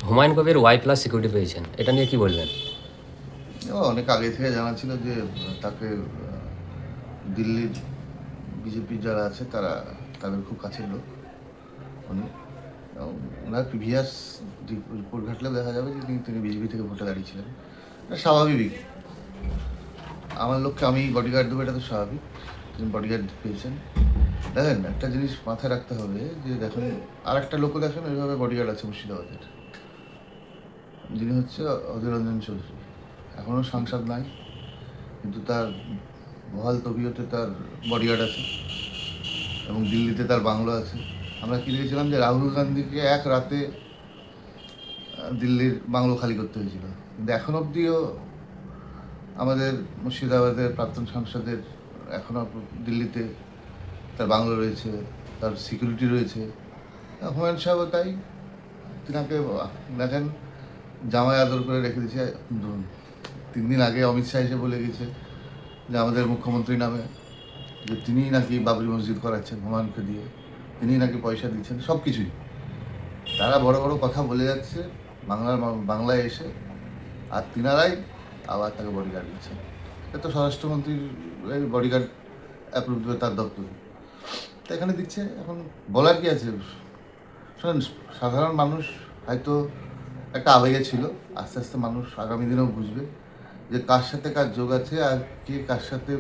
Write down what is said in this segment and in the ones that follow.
Humayun Kabir Y plus security পেয়েছেন, এটা নিয়ে কি বলবেন? অনেক আগে থেকে জানা ছিল যে তাকে দিল্লির বিজেপির যারা আছে তাদের খুব কাছের লোক উনি। ওনার প্রিভিয়াস রিপোর্ট ঘাটলে দেখা যাবে যে তিনি বিজেপি থেকে ভোটে দাঁড়িয়েছিলেন। এটা স্বাভাবিক। আমার লোককে আমি বডিগার্ড দেবো, এটা তো স্বাভাবিক। তিনি বডিগার্ড পেয়েছেন। দেখেন, একটা জিনিস মাথায় রাখতে হবে যে দেখুন, আর একটা লোকও দেখেন ওইভাবে বডিগার্ড আছে মুর্শিদাবাদের, যিনি হচ্ছে অধীর রঞ্জন চৌধুরী। এখনও সাংসদ নাই, কিন্তু তার বহাল তবিয়তে তার বডিগার্ড আছে এবং দিল্লিতে তার বাংলো আছে। আমরা কি দেখেছিলাম যে রাহুল গান্ধীকে এক রাতে দিল্লির বাংলো খালি করতে হয়েছিল, কিন্তু এখন অবধিও আমাদের মুর্শিদাবাদের প্রাক্তন সাংসদের এখনও দিল্লিতে তার বাংলো রয়েছে, তার সিকিউরিটি রয়েছে। হুমায়ুন সাহেবও তাই, তিনাকে দেখেন জামাই আদর করে রেখে দিয়েছে। 3 দিন আগে অমিত শাহ এসে বলে গেছে যে আমাদের মুখ্যমন্ত্রী নামে যে তিনিই নাকি বাবরি মসজিদ করাচ্ছেন হুমায়ুনকে দিয়ে, তিনিই নাকি পয়সা দিচ্ছেন, সব কিছুই তারা বড় বড় কথা বলে যাচ্ছে বাংলায় এসে, আর তিনারাই আবার তাকে বডিগার্ড দিচ্ছেন। এটা তো স্বরাষ্ট্রমন্ত্রীর বডিগার্ড অ্যাপ্রুভ দেবে তার দপ্তরে, তো এখানে দিচ্ছে। এখন বলার কি আছে? শোনেন, সাধারণ মানুষ হয়তো একটা আবেগে ছিল, আস্তে আস্তে মানুষ আগামী দিনেও বুঝবে যে কার সাথে কার যোগ আছে আর কে কার সাথে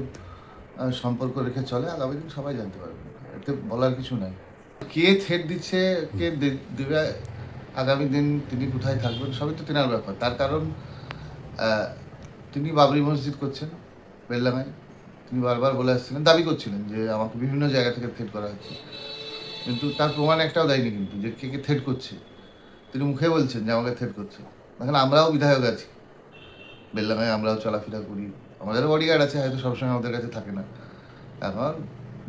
সম্পর্ক রেখে চলে। আগামী দিন সবাই জানতে পারবে, এতে বলার কিছু নাই। কে থ্রেট দিচ্ছে, কে দেবে আগামী দিন, তিনি কোথায় থাকবেন, সবই তো তেনার ব্যাপার। তার কারণ তিনি বাবরি মসজিদ করছেন বেলডাঙায়। তিনি বারবার বলে আসছিলেন, দাবি করছিলেন যে আমাকে বিভিন্ন জায়গা থেকে থ্রেট করা হচ্ছে, কিন্তু তার প্রমাণ একটাও দেয়নি কিন্তু যে কে কে থ্রেট করছে। তিনি মুখে বলছেন যে আমাকে থ্রেট করছে। এখন আমরাও বিধায়ক আছি বেলডাঙায়, আমরাও চলাফেরা করি, আমাদেরও বডিগার্ড আছে, হয়তো সবসময় আমাদের কাছে থাকে না। এখন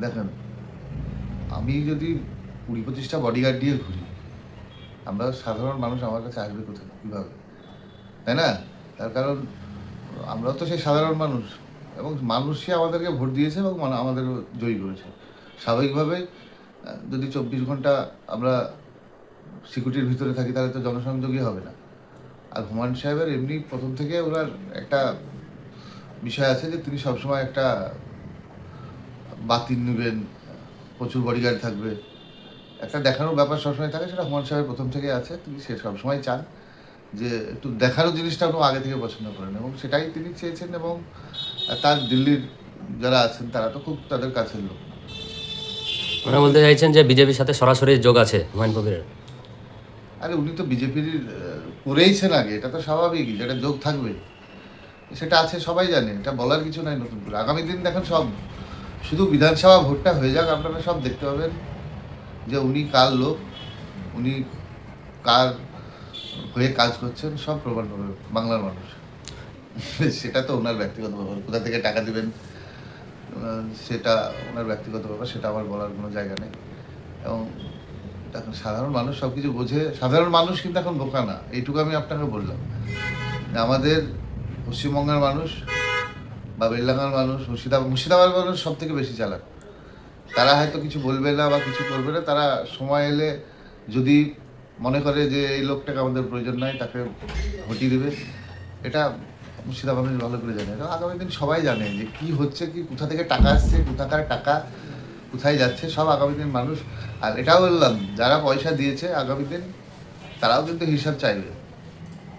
দেখেন, আমি যদি 20-25টা বডিগার্ড দিয়ে ঘুরি, আমরা সাধারণ মানুষ আমার কাছে আসবে কোথায়, কীভাবে, তাই না? তার কারণ আমরাও তো সেই সাধারণ মানুষ, এবং মানুষই আমাদেরকে ভোট দিয়েছে এবং আমাদেরও জয়ী করেছে। স্বাভাবিকভাবে যদি 24 ঘন্টা আমরা সিকিউরিটির ভিতরে থাকি, তাহলে তো জনসংযোগই হবে না। আর হুমায়ুন সাহেবের এমনি প্রথম থেকে ওনার একটা বিষয় আছে যে তিনি সবসময় একটা বাতিল নেবেন, প্রচুর বডিগার্ড থাকবে, একটা দেখানোর ব্যাপার সবসময় থাকে। সেটা হুমায়ুন সাহেবের প্রথম থেকে আছে। তিনি সে সবসময় চান যে একটু দেখারও জিনিসটা আপনি আগে থেকে পছন্দ করেন, এবং সেটাই তিনি চেয়েছেন। এবং তার দিল্লির যারা আছেন তারা তো খুব তাদের কাছের লোক। ওরা বলতে চাইছেন যে বিজেপির সাথে সরাসরি যোগ আছে হুমায়ুন কবিরের। আরে উনি তো বিজেপির করেইছেন আগে, এটা তো স্বাভাবিকই, যেটা যোগ থাকবে সেটা আছে, সবাই জানে, এটা বলার কিছু নাই নতুন করে। আগামী দিন দেখেন, সব শুধু বিধানসভা ভোটটা হয়ে যাক, আপনারা সব দেখতে পাবেন যে উনি কার লোক, উনি কার হয়ে কাজ করছেন, সব প্রমাণ পাবে বাংলার মানুষ। সেটা তো ওনার ব্যক্তিগত ব্যাপার, কোথা থেকে টাকা দেবেন সেটা ওনার ব্যক্তিগত ব্যাপার, সেটা আমার বলার কোনো জায়গা নেই। এবং এখন সাধারণ মানুষ সব কিছু বোঝে। সাধারণ মানুষ কিন্তু এখন বোকা না, এইটুকু আমি আপনাকে বললাম। আমাদের পশ্চিমবঙ্গের মানুষ বা বেলডাঙ্গার মানুষ, মুর্শিদাবাদ মানুষ সব থেকে বেশি চালাক। তারা হয়তো কিছু বলবে না বা কিছু করবে না, তারা সময় এলে যদি মনে করে যে এই লোকটাকে আমাদের প্রয়োজন নাই, তাকে হটিয়ে দেবে। এটা মুর্শিদাবাদ মানুষ ভালো করে জানে। এবং আগামী দিন সবাই জানে যে কী হচ্ছে, কি কোথা থেকে টাকা আসছে, কোথাকার টাকা কোথায় যাচ্ছে, সব আগামী দিন মানুষ। আর এটাও বললাম, যারা পয়সা দিয়েছে আগামী দিন তারাও কিন্তু হিসাব চাইবে।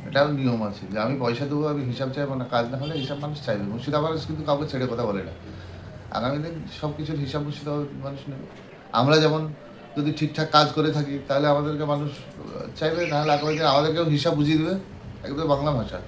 এটাও নিয়ম আছে যে আমি পয়সা দেবো, আমি হিসাব চাইবো না, কাজ না হলে হিসাব মানুষ চাইবে। মুর্শিদাবাদ মানুষ কিন্তু কাউকে ছেড়ে কথা বলে না। আগামী দিন সব কিছুর হিসাব মুর্শিদাবাদ মানুষ নেবে। আমরা যেমন যদি ঠিকঠাক কাজ করে থাকি, তাহলে আমাদেরকে মানুষ চাইবে, নাহলে আগামী দিন আমাদেরকেও হিসাব বুঝিয়ে দেবে, একদম বাংলা ভাষা।